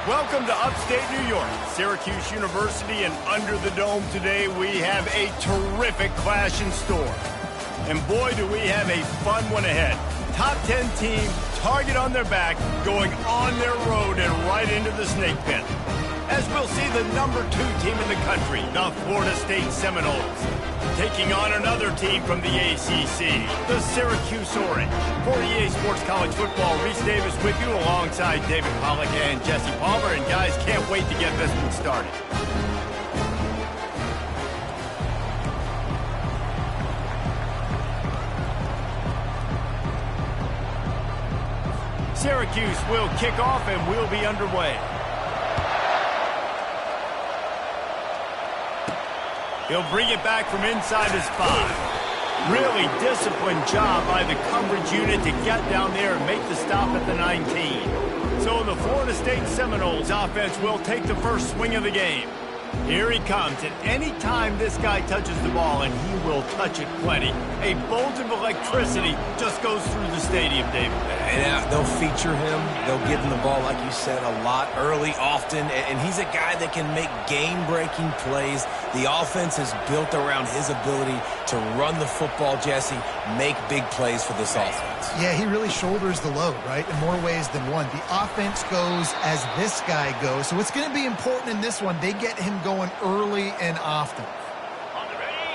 Welcome to upstate New York, Syracuse University, and under the dome today we have a terrific clash in store. And boy, do we have a fun one ahead. Top 10 team, target on their back, going on their road and right into the snake pit. As we'll see the number 2 team in the country, the Florida State Seminoles, taking on another team from the ACC, the Syracuse Orange. For EA Sports College Football, Reese Davis with you alongside David Pollack and Jesse Palmer. And guys, can't wait to get this one started. Syracuse will kick off and we'll be underway. He'll bring it back from inside his 5. Really disciplined job by the coverage unit to get down there and make the stop at the 19. So the Florida State Seminoles offense will take the first swing of the game. Here he comes, and any time this guy touches the ball, and he will touch it plenty, a bolt of electricity just goes through the stadium, David. And they'll feature him. They'll give him the ball, like you said, a lot, early, often, and he's a guy that can make game-breaking plays. The offense is built around his ability to run the football, Jesse, make big plays for this offense. Yeah, he really shoulders the load, right, in more ways than one. The offense goes as this guy goes, so it's going to be important in this one. They get him going early and often.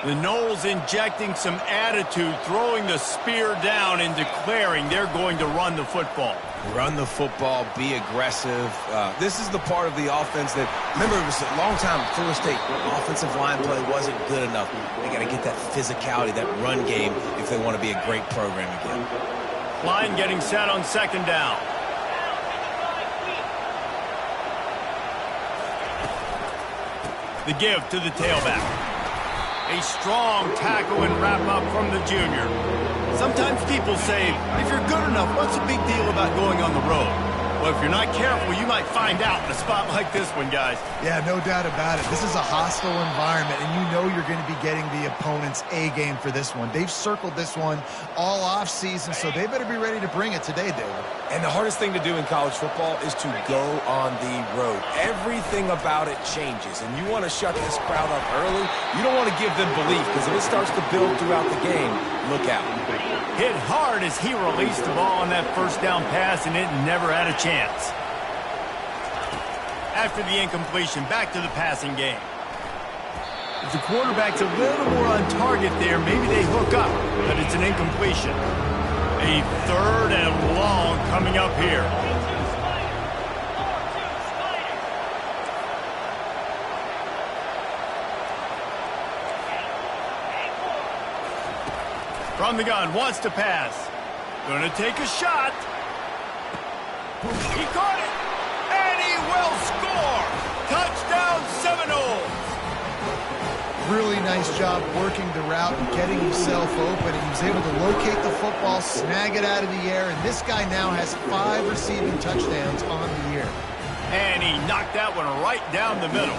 The Noles injecting some attitude, throwing the spear down and declaring they're going to run the football. Run the football, be aggressive. This is the part of the offense that, remember, it was a long time Florida State offensive line play wasn't good enough. They got to get that physicality, that run game, if they want to be a great program again. Line getting set on second down. The give to the tailback. A strong tackle and wrap-up from the junior. Sometimes people say, if you're good enough, what's the big deal about going on the road? Well, if you're not careful, you might find out in a spot like this one, guys. Yeah, no doubt about it. This is a hostile environment, and you know you're going to be getting the opponent's A-game for this one. They've circled this one all off-season, so they better be ready to bring it today, David. And the hardest thing to do in college football is to go on the road. Everything about it changes, and you want to shut this crowd up early. You don't want to give them belief, because if it starts to build throughout the game, look out. Hit hard as he released the ball on that first down pass, and it never had a chance. After the incompletion, back to the passing game. If the quarterback's a little more on target there, maybe they hook up, but it's an incompletion. A third and long coming up here. From the gun, wants to pass. Gonna take a shot. He caught it, and he will score. Touchdown, Seminoles. Really nice job working the route and getting himself open, and he was able to locate the football, snag it out of the air, and this guy now has 5 receiving touchdowns on the year. And he knocked that one right down the middle.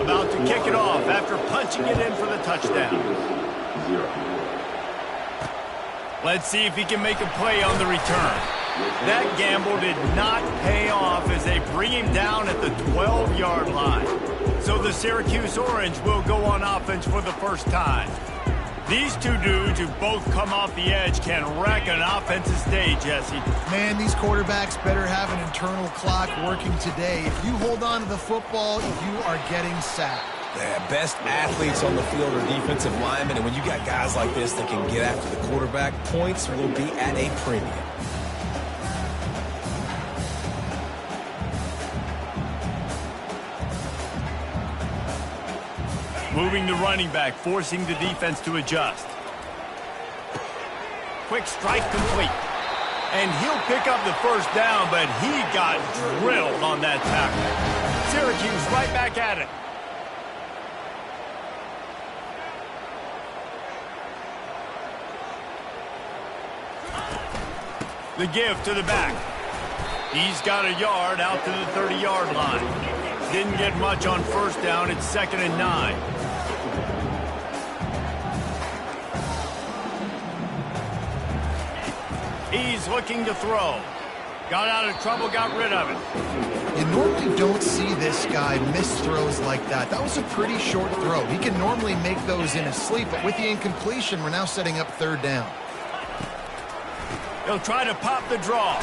About to kick it off after punching it in for the touchdown. Let's see if he can make a play on the return. That gamble did not pay off as they bring him down at the 12-yard line. So the Syracuse Orange will go on offense for the first time. These two dudes who both come off the edge can wreck an offensive day, Jesse. Man, these quarterbacks better have an internal clock working today. If you hold on to the football, you are getting sacked. Yeah, best athletes on the field are defensive linemen, and when you got guys like this that can get after the quarterback, points will be at a premium. Moving the running back, forcing the defense to adjust. Quick strike complete. And he'll pick up the first down, but he got drilled on that tackle. Syracuse right back at it. The give to the back. He's got a yard out to the 30-yard line. Didn't get much on first down. It's 2nd and 9. He's looking to throw. Got out of trouble, got rid of it. You normally don't see this guy miss throws like that. That was a pretty short throw. He can normally make those in his sleep, but with the incompletion, we're now setting up third down. He'll try to pop the draw.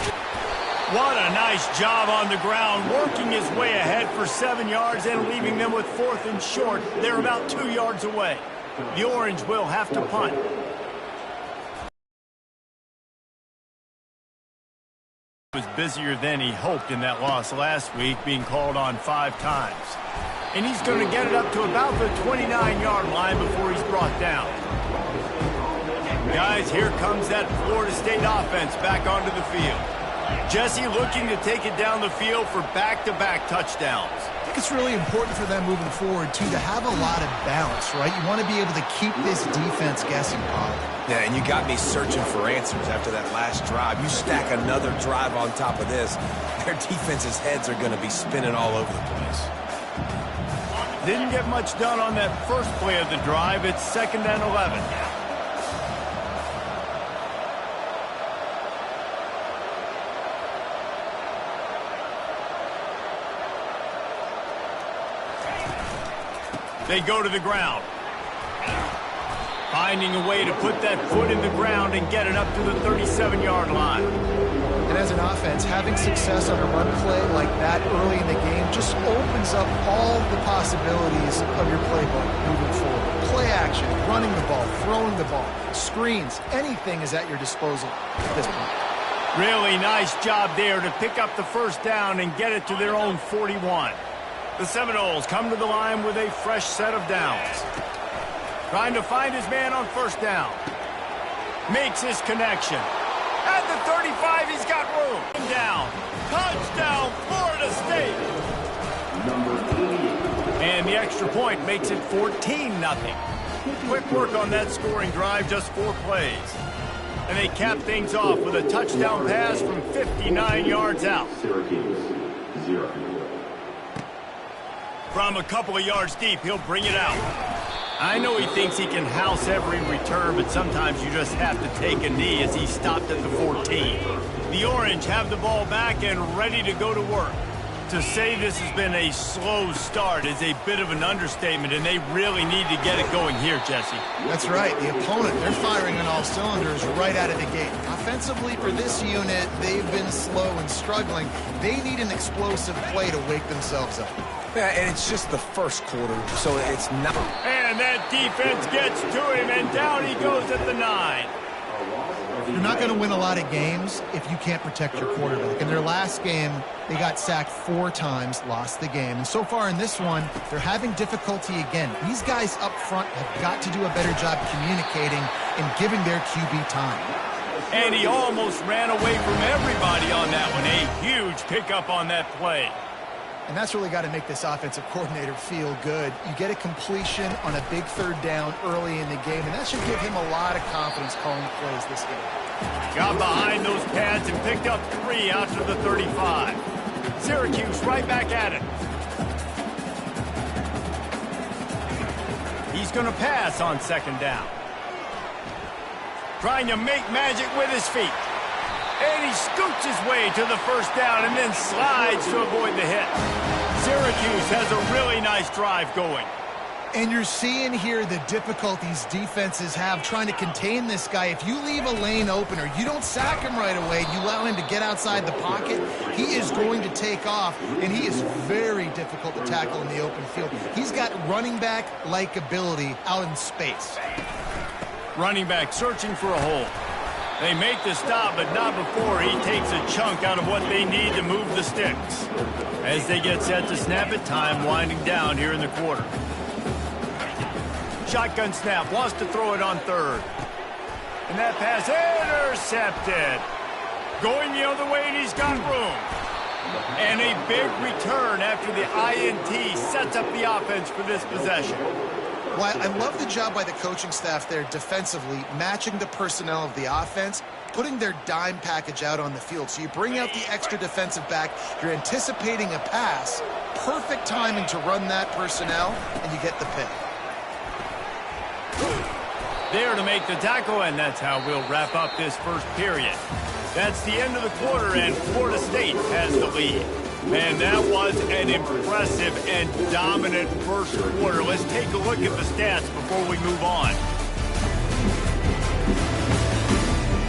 What a nice job on the ground, working his way ahead for 7 yards and leaving them with 4th and short. They're about 2 yards away. The Orange will have to punt. Was busier than he hoped in that loss last week, being called on 5 times. And he's going to get it up to about the 29-yard line before he's brought down. Guys, here comes that Florida State offense back onto the field. Jesse looking to take it down the field for back-to-back touchdowns. I think it's really important for them moving forward, too, to have a lot of balance, right? You want to be able to keep this defense guessing, Bob. Yeah, and you got me searching for answers after that last drive. You stack another drive on top of this, their defense's heads are going to be spinning all over the place. Didn't get much done on that first play of the drive. It's 2nd and 11. They go to the ground. Finding a way to put that foot in the ground and get it up to the 37-yard line. And as an offense, having success on a run play like that early in the game just opens up all the possibilities of your playbook moving forward. Play action, running the ball, throwing the ball, screens, anything is at your disposal at this point. Really nice job there to pick up the first down and get it to their own 41. The Seminoles come to the line with a fresh set of downs. Trying to find his man on first down. Makes his connection. At the 35, he's got room. Down. Touchdown, Florida State. And the extra point makes it 14-0. Quick work on that scoring drive, just 4 plays. And they cap things off with a touchdown pass from 59 yards out. Syracuse, 0. From a couple of yards deep, he'll bring it out. I know he thinks he can house every return, but sometimes you just have to take a knee as he stopped at the 14. The Orange have the ball back and ready to go to work. To say this has been a slow start is a bit of an understatement, and they really need to get it going here, Jesse. That's right. The opponent, they're firing on all cylinders right out of the gate. Offensively, for this unit, they've been slow and struggling. They need an explosive play to wake themselves up. Yeah, and it's just the first quarter, so it's not. And that defense gets to him, and down he goes at the 9. You're not going to win a lot of games if you can't protect your quarterback. In their last game, they got sacked 4 times, lost the game. And so far in this one, they're having difficulty again. These guys up front have got to do a better job communicating and giving their QB time. And he almost ran away from everybody on that one. A huge pickup on that play. And that's really got to make this offensive coordinator feel good. You get a completion on a big third down early in the game, and that should give him a lot of confidence calling plays this game. Got behind those pads and picked up 3 out to the 35. Syracuse right back at it. He's going to pass on 2nd down. Trying to make magic with his feet. And he scoots his way to the first down and then slides to avoid the hit. Syracuse has a really nice drive going. And you're seeing here the difficulties defenses have trying to contain this guy. If you leave a lane open or you don't sack him right away, you allow him to get outside the pocket, he is going to take off, and he is very difficult to tackle in the open field. He's got running back-like ability out in space. Running back searching for a hole. They make the stop, but not before he takes a chunk out of what they need to move the sticks. As they get set to snap it, time winding down here in the quarter. Shotgun snap, wants to throw it on 3rd. And that pass intercepted. Going the other way, and he's got room. And a big return after the INT sets up the offense for this possession. Well, I love the job by the coaching staff there defensively, matching the personnel of the offense, putting their dime package out on the field. So you bring out the extra defensive back, you're anticipating a pass, perfect timing to run that personnel, and you get the pick. There to make the tackle, and that's how we'll wrap up this first period. That's the end of the quarter, and Florida State has the lead. Man, that was an impressive and dominant first quarter. Let's take a look at the stats before we move on.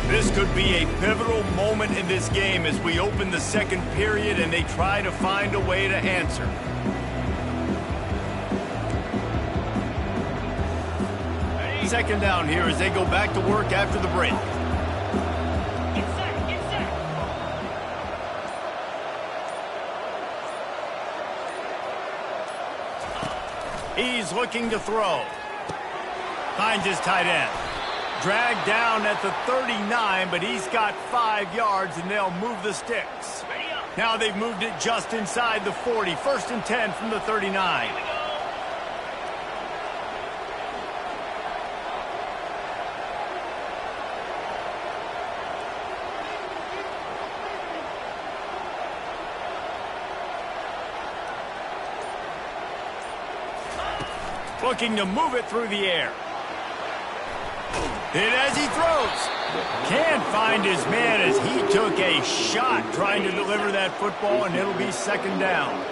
This could be a pivotal moment in this game as we open the second period and they try to find a way to answer. Second down here as they go back to work after the break. He's looking to throw. Finds his tight end. Dragged down at the 39, but he's got 5 yards, and they'll move the sticks. Now they've moved it just inside the 40. 1st and 10 from the 39. Looking to move it through the air. And as he throws, can't find his man as he took a shot trying to deliver that football, and it'll be second down.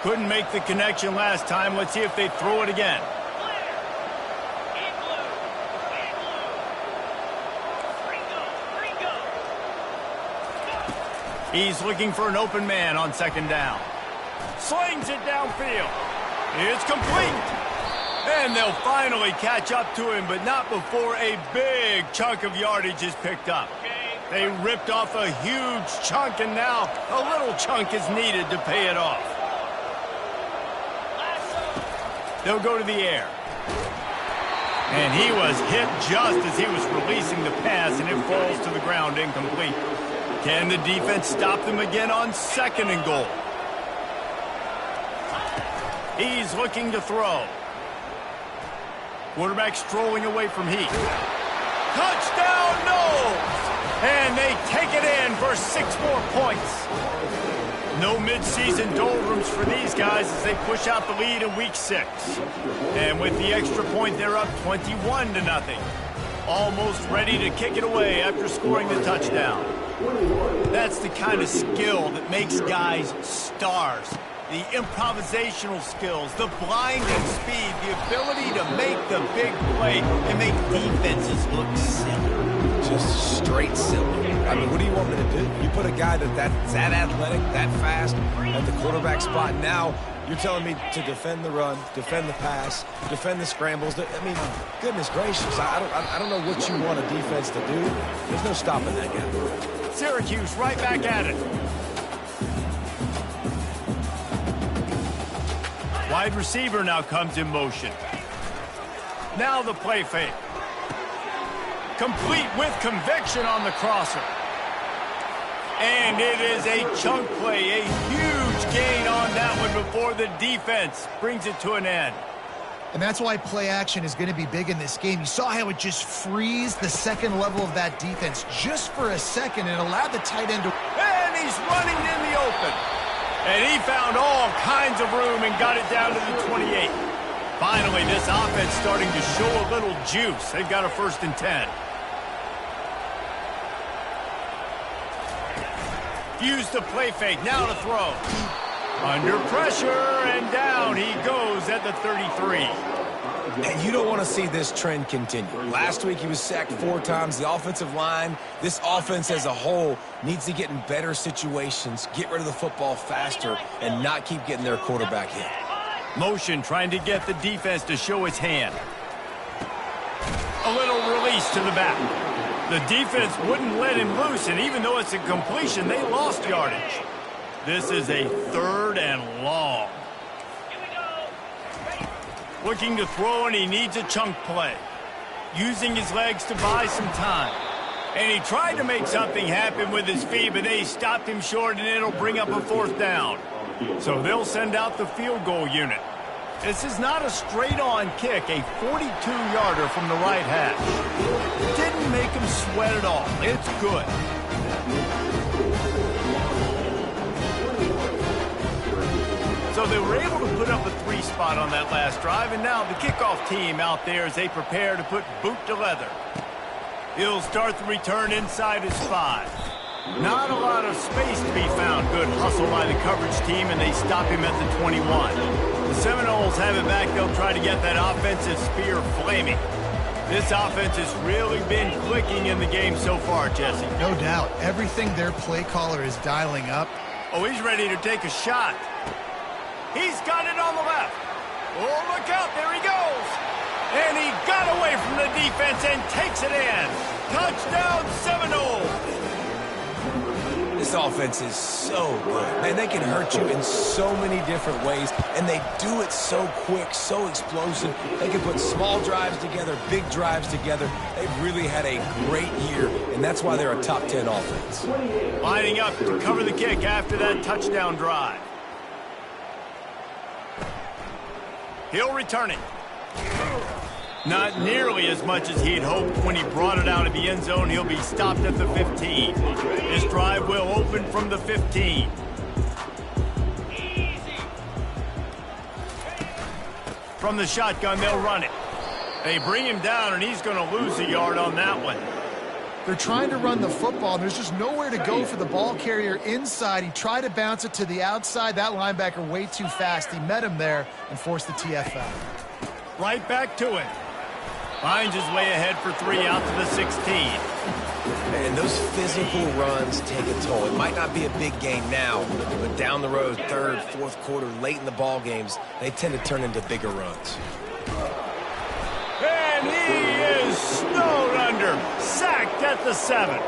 Couldn't make the connection last time. Let's see if they throw it again. He's looking for an open man on second down. Slings it downfield. It's complete. And they'll finally catch up to him, but not before a big chunk of yardage is picked up. They ripped off a huge chunk, and now a little chunk is needed to pay it off. They'll go to the air. And he was hit just as he was releasing the pass, and it falls to the ground incomplete. Can the defense stop them again on 2nd and goal? He's looking to throw. Quarterback strolling away from heat. Touchdown, no! And they take it in for 6 more points. No midseason doldrums for these guys as they push out the lead in week 6. And with the extra point, they're up 21-0. Almost ready to kick it away after scoring the touchdown. That's the kind of skill that makes guys stars. The improvisational skills, the blinding speed, the ability to make the big play and make defenses look silly. Just straight silly. I mean, what do you want me to do? You put a guy that's that athletic, that fast at the quarterback spot. Now you're telling me to defend the run, defend the pass, defend the scrambles. I mean, goodness gracious. I don't know what you want a defense to do. There's no stopping that guy. Syracuse right back at it. Wide receiver now comes in motion. Now the play fake. Complete with conviction on the crosser. And it is a chunk play, a huge gain on that one before the defense brings it to an end. And that's why play action is going to be big in this game. You saw how it just frees the second level of that defense just for a second and allowed the tight end to... And he's running in the open. And he found all kinds of room and got it down to the 28. Finally, this offense starting to show a little juice. They've got a 1st and 10. Use the play fake. Now to throw. Under pressure, and down he goes at the 33. And you don't want to see this trend continue. Last week he was sacked 4 times. The offensive line, this offense as a whole, needs to get in better situations, get rid of the football faster, and not keep getting their quarterback hit. Motion trying to get the defense to show its hand. A little release to the back. The defense wouldn't let him loose, and even though it's a completion, they lost yardage. This is a 3rd and long. Looking to throw, and he needs a chunk play. Using his legs to buy some time. And he tried to make something happen with his feet, but they stopped him short, and it'll bring up a 4th down. So they'll send out the field goal unit. This is not a straight-on kick, a 42-yarder from the right hash. Didn't make him sweat at all. It's good. So they were able to put up a 3 spot on that last drive, and now the kickoff team out there as they prepare to put boot to leather. He'll start the return inside his 5. Not a lot of space to be found. Good hustle by the coverage team, and they stop him at the 21. The Seminoles have it back. They'll try to get that offensive spear flaming. This offense has really been clicking in the game so far, Jesse. No doubt. Everything their play caller is dialing up. Oh, he's ready to take a shot. He's got it on the left. Oh, look out. There he goes. And he got away from the defense and takes it in. Touchdown, Seminoles. This offense is so good. Man, they can hurt you in so many different ways, and they do it so quick, so explosive. They can put small drives together, big drives together. They've really had a great year, and that's why they're a top 10 offense. Lining up to cover the kick after that touchdown drive. He'll return it. Not nearly as much as he'd hoped when he brought it out of the end zone. He'll be stopped at the 15. This drive will open from the 15. From the shotgun, they'll run it. They bring him down, and he's going to lose a yard on that one. They're trying to run the football. There's just nowhere to go for the ball carrier inside. He tried to bounce it to the outside. That linebacker way too fast. He met him there and forced the TFL. Right back to it. Finds his way ahead for 3 out to the 16. And those physical runs take a toll. It might not be a big gain now, but down the road, third, fourth quarter, late in the ball games, they tend to turn into bigger runs. And he is snowed under, sacked at the 7.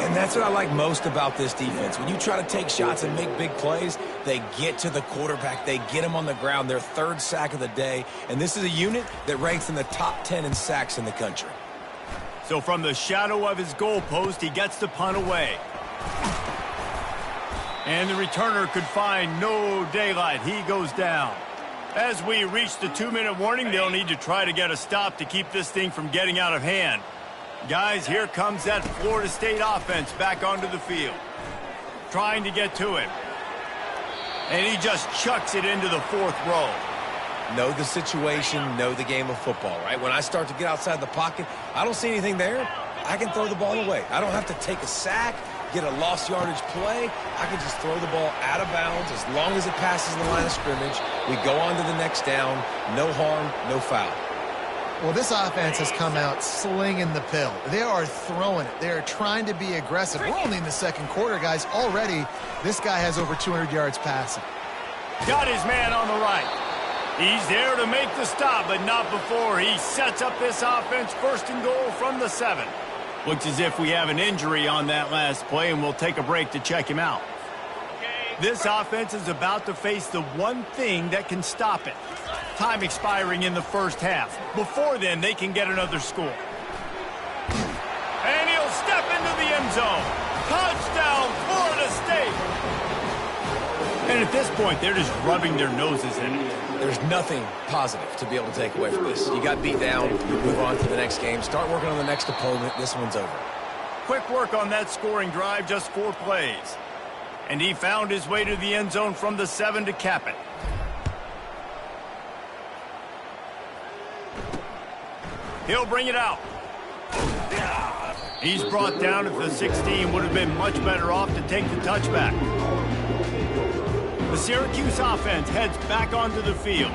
And that's what I like most about this defense. When you try to take shots and make big plays, they get to the quarterback. They get him on the ground, their third sack of the day. And this is a unit that ranks in the top 10 in sacks in the country. So from the shadow of his goal post, he gets the punt away. And the returner could find no daylight. He goes down. As we reach the 2-minute warning, they'll need to try to get a stop to keep this thing from getting out of hand. Guys, here comes that Florida State offense back onto the field. Trying to get to him. And he just chucks it into the 4th row. Know the situation, know the game of football, right? When I start to get outside the pocket, I don't see anything there. I can throw the ball away. I don't have to take a sack, get a lost yardage play. I can just throw the ball out of bounds as long as it passes the line of scrimmage. We go on to the next down. No harm, no foul. Well, this offense has come out slinging the pill. They are throwing it. They are trying to be aggressive. We're only in the 2nd quarter, guys. Already, this guy has over 200 yards passing. Got his man on the right. He's there to make the stop, but not before he sets up this offense 1st and goal from the 7. Looks as if we have an injury on that last play, and we'll take a break to check him out. This offense is about to face the one thing that can stop it. Time expiring in the 1st half. Before then, they can get another score. And he'll step into the end zone. Touchdown, Florida State. And at this point, they're just rubbing their noses in it. There's nothing positive to be able to take away from this. You got beat down, you move on to the next game, start working on the next opponent. This one's over. Quick work on that scoring drive, just 4 plays. And he found his way to the end zone from the 7 to cap it. He'll bring it out. He's brought down at the 16. Would have been much better off to take the touchback. The Syracuse offense heads back onto the field.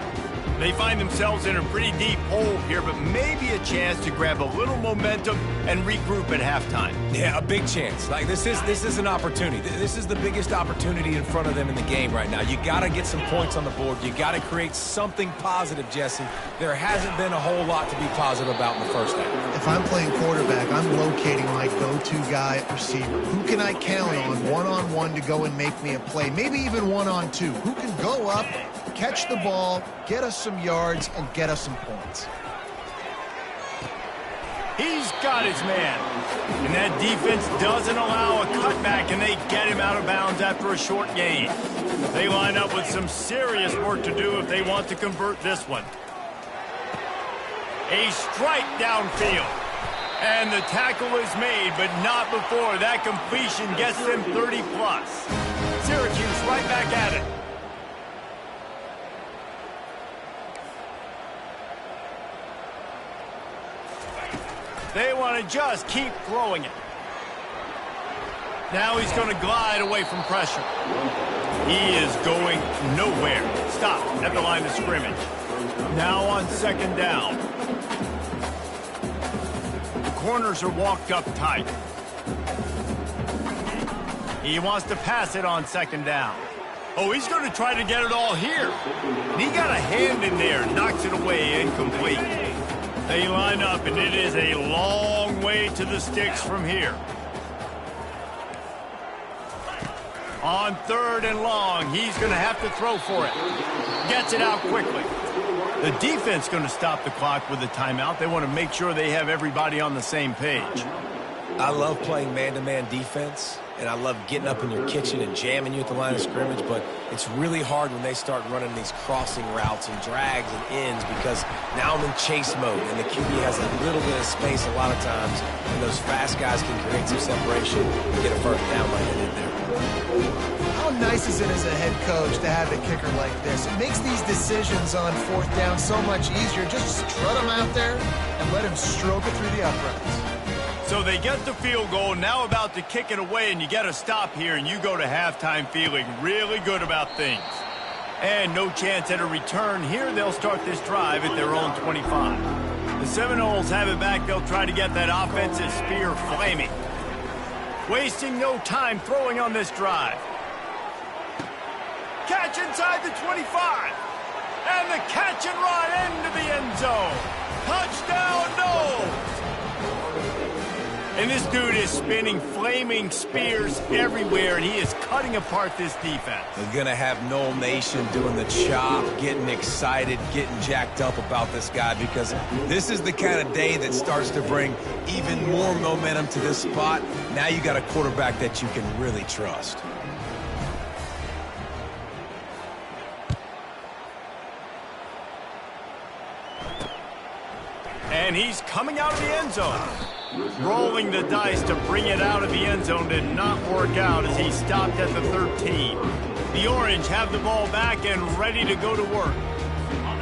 They find themselves in a pretty deep hole here, but maybe a chance to grab a little momentum and regroup at halftime. Yeah, a big chance. Like this is an opportunity. This is the biggest opportunity in front of them in the game right now. You got to get some points on the board. You got to create something positive, Jesse. There hasn't been a whole lot to be positive about in the 1st half. If I'm playing quarterback, I'm locating my go-to guy at receiver. Who can I count on one-on-one to go and make me a play? Maybe even one-on-two. Who can go up, catch the ball, get us some yards, and get us some points? He's got his man. And that defense doesn't allow a cutback, and they get him out of bounds after a short gain. They line up with some serious work to do if they want to convert this one. A strike downfield. And the tackle is made, but not before that completion gets them 30-plus. Syracuse right back at it. They want to just keep throwing it. Now he's going to glide away from pressure. He is going nowhere. Stop at the line of scrimmage. Now on second down. The corners are walked up tight. He wants to pass it on second down. Oh, he's going to try to get it all here. And he got a hand in there, knocks it away, incomplete. They line up, and it is a long way to the sticks from here. On third and long, he's going to have to throw for it. Gets it out quickly. The defense going to stop the clock with a timeout. They want to make sure they have everybody on the same page. I love playing man-to-man defense, and I love getting up in your kitchen and jamming you at the line of scrimmage, but it's really hard when they start running these crossing routes and drags and ends because now I'm in chase mode, and the QB has a little bit of space a lot of times, and those fast guys can create some separation and get a first down by getting in there. How nice is it as a head coach to have a kicker like this? It makes these decisions on fourth down so much easier. Just strut him out there and let him stroke it through the uprights. So they get the field goal, now about to kick it away, and you get a stop here, and you go to halftime feeling really good about things. And no chance at a return here. They'll start this drive at their own 25. The Seminoles have it back. They'll try to get that offensive spear flaming. Wasting no time throwing on this drive. Catch inside the 25. And the catch and run into the end zone. Touchdown, Noles! And this dude is spinning flaming spears everywhere, and he is cutting apart this defense. They're going to have Nole Nation doing the chop, getting excited, getting jacked up about this guy because this is the kind of day that starts to bring even more momentum to this spot. Now you got a quarterback that you can really trust. And he's coming out of the end zone. Rolling the dice to bring it out of the end zone did not work out as he stopped at the 13. The Orange have the ball back and ready to go to work.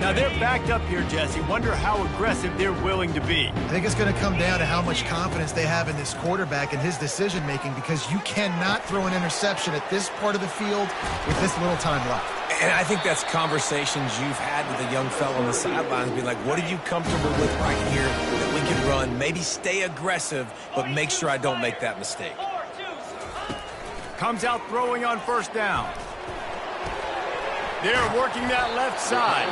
Now they're backed up here, Jesse. Wonder how aggressive they're willing to be. I think it's going to come down to how much confidence they have in this quarterback and his decision-making because you cannot throw an interception at this part of the field with this little time left. And I think that's conversations you've had with a young fellow on the sidelines, being like, what are you comfortable with right here that we can run? Maybe stay aggressive, but make sure I don't make that mistake. Comes out throwing on first down. They're working that left side.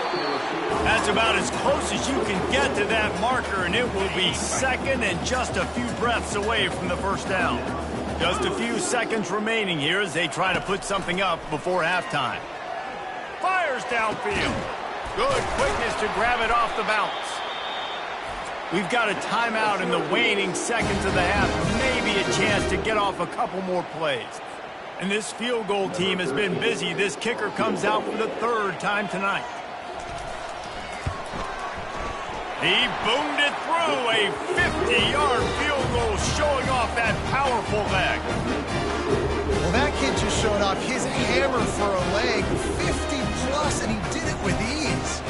That's about as close as you can get to that marker, and it will be second and just a few breaths away from the first down. Just a few seconds remaining here as they try to put something up before halftime. Fires downfield. Good quickness to grab it off the bounce. We've got a timeout in the waning seconds of the half. Maybe a chance to get off a couple more plays. And this field goal team has been busy. This kicker comes out for the third time tonight. He boomed it through. A 50-yard field goal showing off that powerful leg. Well, that kid just showed off his hammer for a leg, 50-plus, and he did it with ease.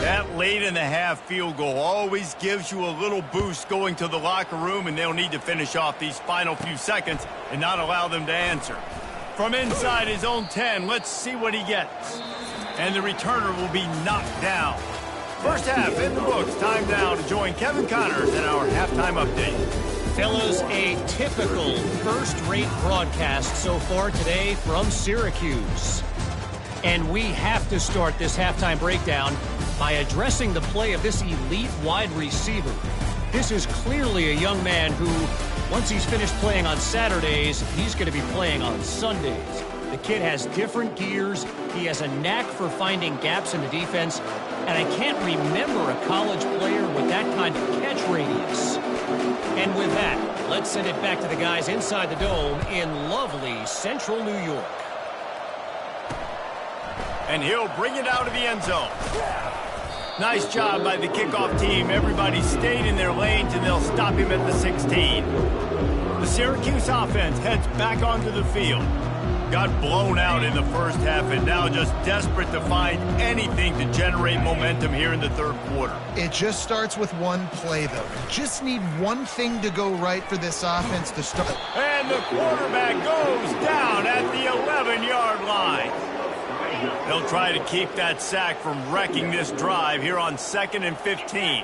That late-in-the-half field goal always gives you a little boost going to the locker room, and they'll need to finish off these final few seconds and not allow them to answer. From inside his own 10, let's see what he gets. And the returner will be knocked down. First half in the books. Time now to join Kevin Connors in our halftime update. Fellas, a typical first-rate broadcast so far today from Syracuse. And we have to start this halftime breakdown by addressing the play of this elite wide receiver. This is clearly a young man who, once he's finished playing on Saturdays, he's going to be playing on Sundays. The kid has different gears. He has a knack for finding gaps in the defense. And I can't remember a college player with that kind of catch radius. And with that, let's send it back to the guys inside the dome in lovely central New York. And he'll bring it out of the end zone. Nice job by the kickoff team. Everybody stayed in their lanes, and they'll stop him at the 16. The Syracuse offense heads back onto the field. Got blown out in the first half and now just desperate to find anything to generate momentum here in the third quarter. It just starts with one play, though. You just need one thing to go right for this offense to start. And the quarterback goes down at the 11-yard line. They'll try to keep that sack from wrecking this drive here on 2nd and 15.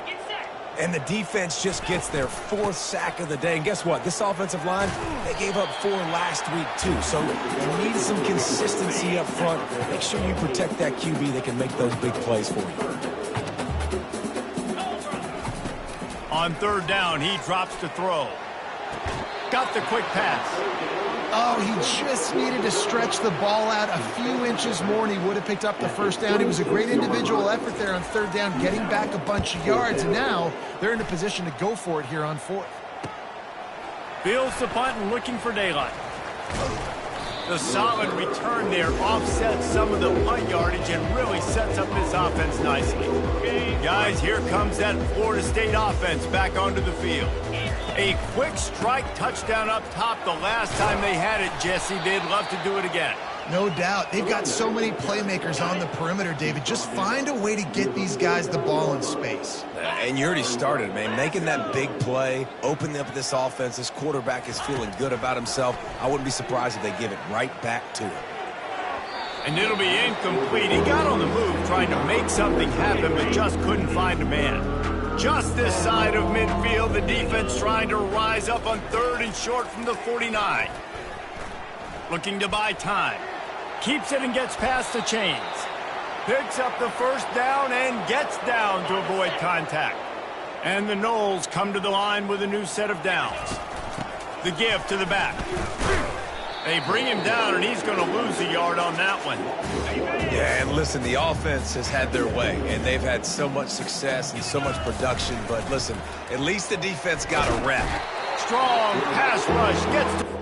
And the defense just gets their 4th sack of the day. And guess what? This offensive line, they gave up 4 last week, too. So you need some consistency up front. Make sure you protect that QB that can make those big plays for you. On 3rd down, he drops to throw. Got the quick pass. Oh, he just needed to stretch the ball out a few inches more, and he would have picked up the first down. It was a great individual effort there on 3rd down, getting back a bunch of yards, and now they're in a position to go for it here on 4th. Fields the punt and looking for daylight. The solid return there offsets some of the punt yardage and really sets up this offense nicely. Guys, here comes that Florida State offense back onto the field. A quick strike touchdown up top the last time they had it, Jesse. They'd love to do it again. No doubt. They've got so many playmakers on the perimeter, David. Just find a way to get these guys the ball in space. And you already started, man. Making that big play, opening up this offense. This quarterback is feeling good about himself. I wouldn't be surprised if they give it right back to him. And it'll be incomplete. He got on the move trying to make something happen, but just couldn't find a man. Just this side of midfield, the defense trying to rise up on 3rd and short from the 49. Looking to buy time. Keeps it and gets past the chains. Picks up the first down and gets down to avoid contact. And the Noles come to the line with a new set of downs. The give to the back. They bring him down, and he's going to lose a yard on that one. Yeah, and listen, the offense has had their way, and they've had so much success and so much production. But listen, at least the defense got a rep. Strong pass rush gets to...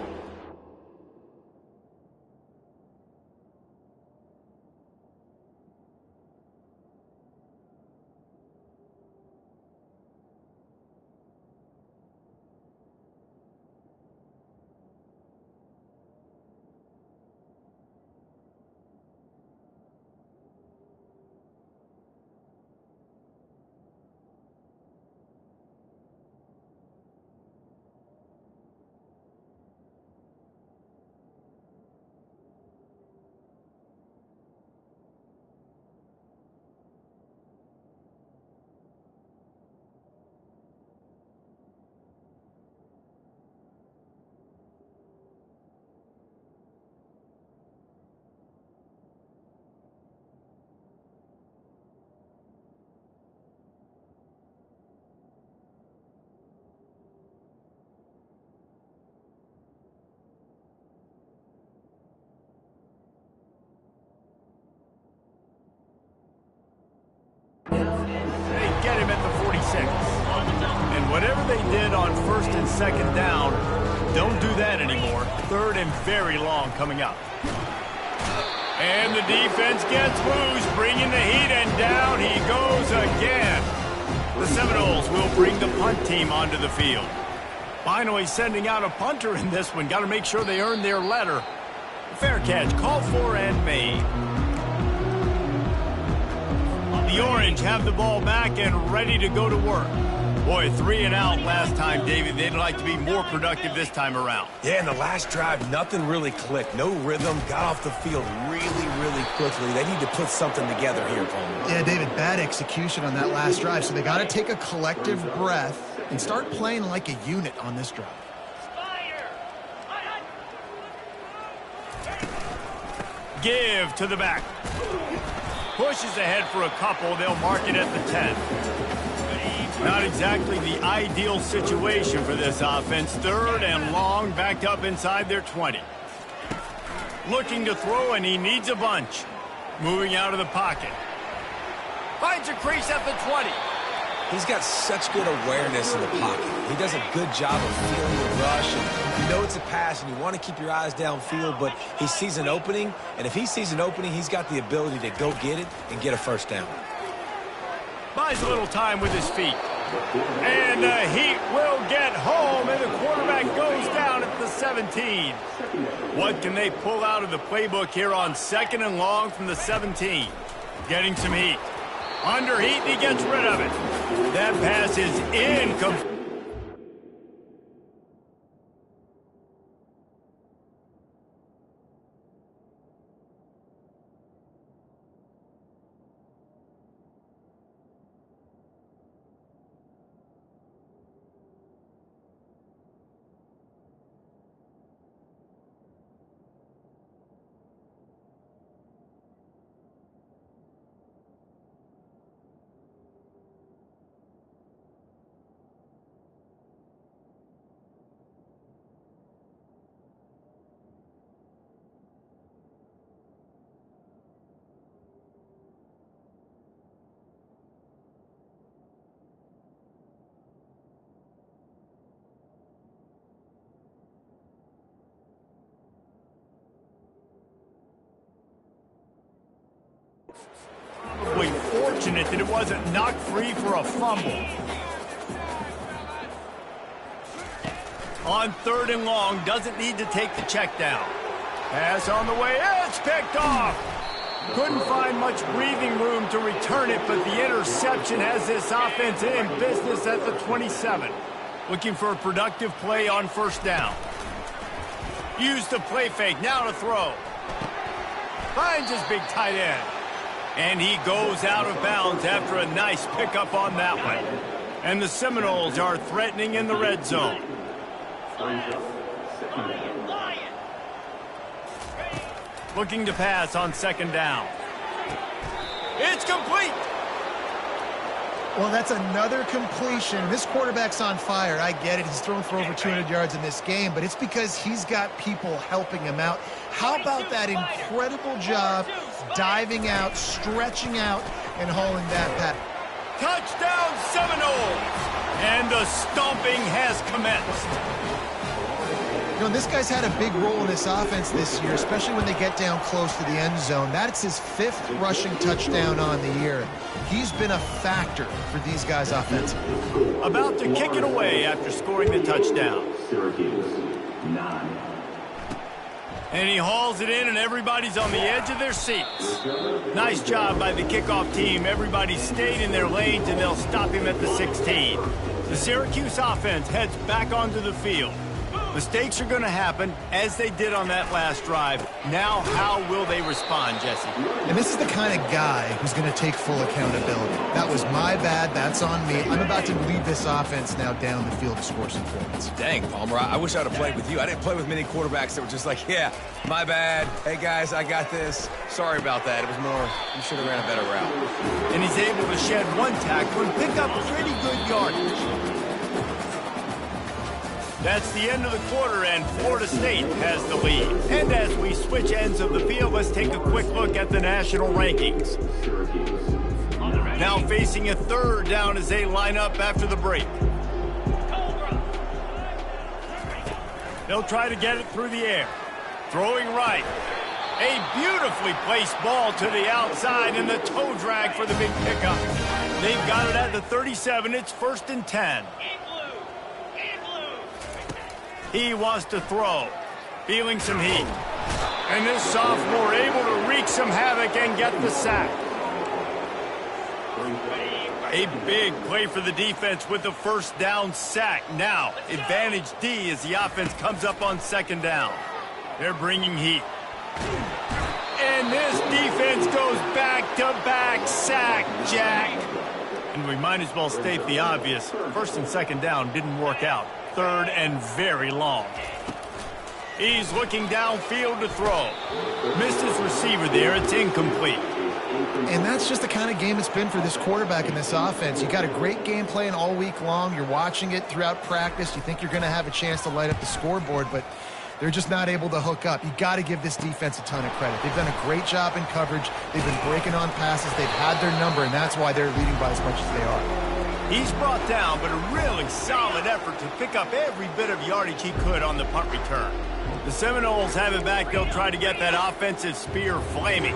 Get him at the 46. And whatever they did on 1st and 2nd down, don't do that anymore. 3rd and very long coming up. And the defense gets loose, bringing the heat, and down he goes again. The Seminoles will bring the punt team onto the field. Finally sending out a punter in this one. Got to make sure they earn their letter. Fair catch, called for and made. The Orange have the ball back and ready to go to work. Boy, 3 and out last time, David. They'd like to be more productive this time around. Yeah, in the last drive, nothing really clicked. No rhythm. Got off the field really quickly. They need to put something together here, Palmer. Yeah, David, bad execution on that last drive. So they got to take a collective breath and start playing like a unit on this drive. Give to the back. Pushes ahead for a couple. They'll mark it at the 10. Not exactly the ideal situation for this offense. 3rd and long, backed up inside their 20. Looking to throw, and he needs a bunch. Moving out of the pocket. Finds a crease at the 20. He's got such good awareness in the pocket. He does a good job of feeling the rush. And you know it's a pass, and you want to keep your eyes downfield, but he sees an opening, and if he sees an opening, he's got the ability to go get it and get a first down. Buys a little time with his feet. And the Heat will get home, and the quarterback goes down at the 17. What can they pull out of the playbook here on 2nd and long from the 17? Getting some heat. Under heat, and he gets rid of it. That pass is incomplete. Probably fortunate that it wasn't knocked free for a fumble. On 3rd and long, doesn't need to take the check down. Pass on the way, it's picked off. Couldn't find much breathing room to return it, but the interception has this offense in business at the 27. Looking for a productive play on 1st down. Use the play fake, now to throw. Finds his big tight end. And he goes out of bounds after a nice pickup on that one. And the Seminoles are threatening in the red zone. Looking to pass on 2nd down. It's complete. Well, that's another completion. This quarterback's on fire. I get it. He's thrown for over 200 yards in this game, but it's because he's got people helping him out. How about that incredible job diving out, stretching out, and hauling that pass? Touchdown Seminoles! And the stomping has commenced. You know, this guy's had a big role in this offense this year, especially when they get down close to the end zone. That's his 5th rushing touchdown on the year. He's been a factor for these guys offensively. About to kick it away after scoring the touchdown. Syracuse, 9. And he hauls it in, and everybody's on the edge of their seats. Nice job by the kickoff team. Everybody stayed in their lanes, and they'll stop him at the 16. The Syracuse offense heads back onto the field. Mistakes are going to happen, as they did on that last drive. Now, how will they respond, Jesse? And this is the kind of guy who's going to take full accountability. That was my bad. That's on me. I'm about to lead this offense now down the field to score some points. Dang, Palmer, I wish I would have played with you. I didn't play with many quarterbacks that were just like, yeah, my bad. Hey, guys, I got this. Sorry about that. It was more, you should have ran a better route. And he's able to shed one tackle and pick up pretty good yardage. That's the end of the quarter, and Florida State has the lead. And as we switch ends of the field, let's take a quick look at the national rankings. Now facing a 3rd down as they line up after the break. They'll try to get it through the air. Throwing right. A beautifully placed ball to the outside, and the toe drag for the big pickup. They've got it at the 37. It's 1st and 10. He wants to throw, feeling some heat. And this sophomore able to wreak some havoc and get the sack. A big play for the defense with the 1st down sack. Now, advantage D as the offense comes up on 2nd down. They're bringing heat. And this defense goes back-to-back sack, Jack. And we might as well state the obvious. 1st and 2nd down didn't work out. 3rd and very long. He's looking downfield to throw. Missed his receiver there. It's incomplete. And that's just the kind of game it's been for this quarterback in this offense. You got a great game plan all week long. You're watching it throughout practice. You think you're going to have a chance to light up the scoreboard, but they're just not able to hook up. You got to give this defense a ton of credit. They've done a great job in coverage. They've been breaking on passes. They've had their number, and that's why they're leading by as much as they are. He's brought down, but a really solid effort to pick up every bit of yardage he could on the punt return. The Seminoles have it back. They'll try to get that offensive spear flaming.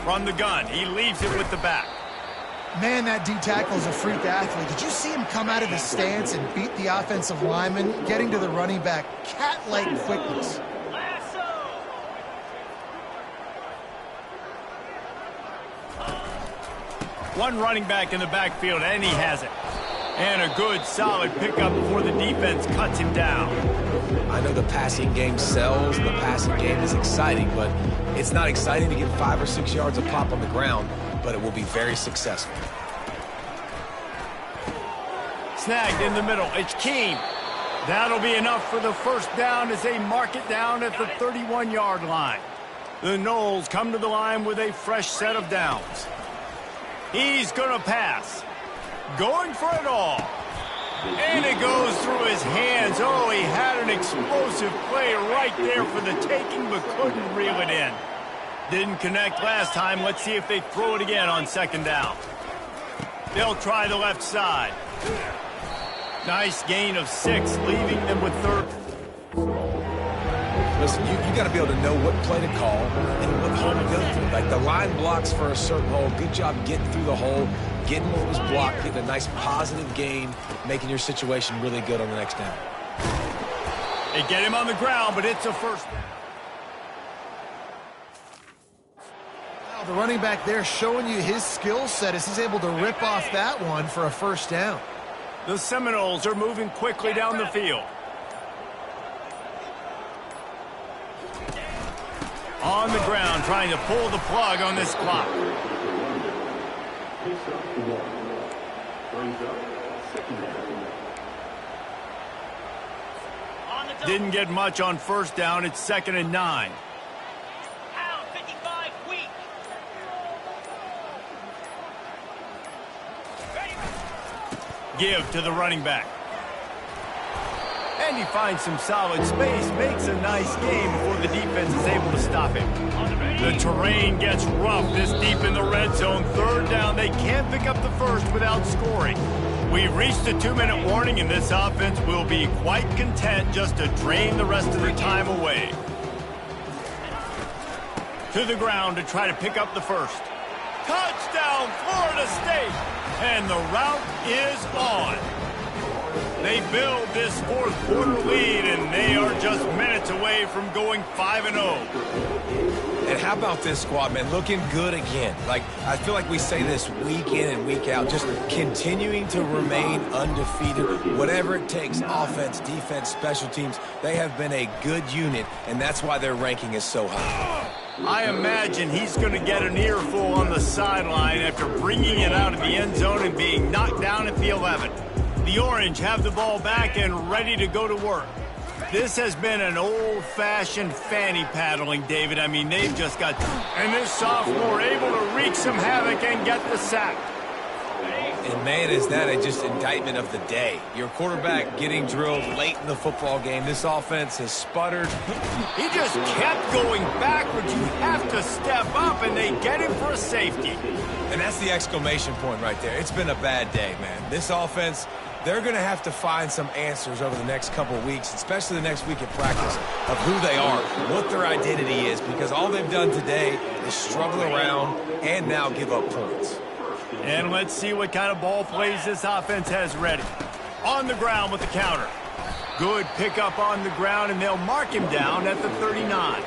From the gun, he leaves it with the back. Man, that D tackle is a freak athlete. Did you see him come out of the stance and beat the offensive lineman, getting to the running back? Cat-like quickness. One running back in the backfield, and he has it. And a good, solid pickup before the defense cuts him down. I know the passing game sells, and the passing game is exciting, but it's not exciting to get 5 or 6 yards of pop on the ground, but it will be very successful. Snagged in the middle. It's Keem. That'll be enough for the first down as they mark it down at the 31-yard line. The Noles come to the line with a fresh set of downs. He's going to pass. Going for it all. And it goes through his hands. Oh, he had an explosive play right there for the taking, but couldn't reel it in. Didn't connect last time. Let's see if they throw it again on second down. They'll try the left side. Nice gain of 6, leaving them with third. Listen, you got to be able to know what play to call and what hole to go through. Like the line blocks for a certain hole. Good job getting through the hole, getting what was blocked, getting a nice positive gain, making your situation really good on the next down. They get him on the ground, but it's a first down. Wow, the running back there showing you his skill set as he's able to rip off that one for a first down. The Seminoles are moving quickly down the field. On the ground, trying to pull the plug on this clock. Didn't get much on first down. It's 2nd and 9. Give to the running back. And he finds some solid space, makes a nice game before the defense is able to stop him. The terrain gets rough this deep in the red zone. 3rd down, they can't pick up the first without scoring. We've reached the 2-minute warning, and this offense will be quite content just to drain the rest of the time away. To the ground to try to pick up the first. Touchdown, Florida State! And the route is on. They build this 4th quarter lead, and they are just minutes away from going 5-0. And how about this squad, man? Looking good again. Like, I feel like we say this week in and week out, just continuing to remain undefeated. Whatever it takes, offense, defense, special teams, they have been a good unit, and that's why their ranking is so high. I imagine he's going to get an earful on the sideline after bringing it out of the end zone and being knocked down at the 11. The Orange have the ball back and ready to go to work. This has been an old-fashioned fanny paddling, David. I mean, they've just got... And this sophomore able to wreak some havoc and get the sack. And, man, is that a just indictment of the day. Your quarterback getting drilled late in the football game. This offense has sputtered. He just kept going backwards. You have to step up, and they get him for a safety. And that's the exclamation point right there. It's been a bad day, man. This offense, they're going to have to find some answers over the next couple of weeks, especially the next week at practice, of who they are, what their identity is, because all they've done today is struggle around and now give up points. And let's see what kind of ball plays this offense has ready. On the ground with the counter. Good pickup on the ground, and they'll mark him down at the 39.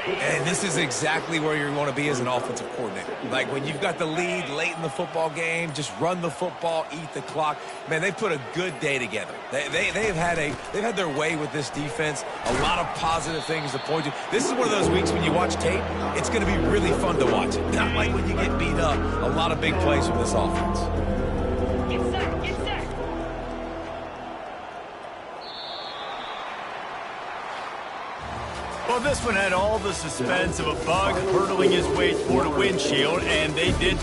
And this is exactly where you want to be as an offensive coordinator. Like when you've got the lead late in the football game, just run the football, eat the clock. Man, they put a good day together. They've had their way with this defense. A lot of positive things to point to. This is one of those weeks when you watch tape, it's going to be really fun to watch it. Not like when you get beat up. A lot of big plays from this offense. Well, this one had all the suspense of a bug hurtling his way toward a windshield, and they did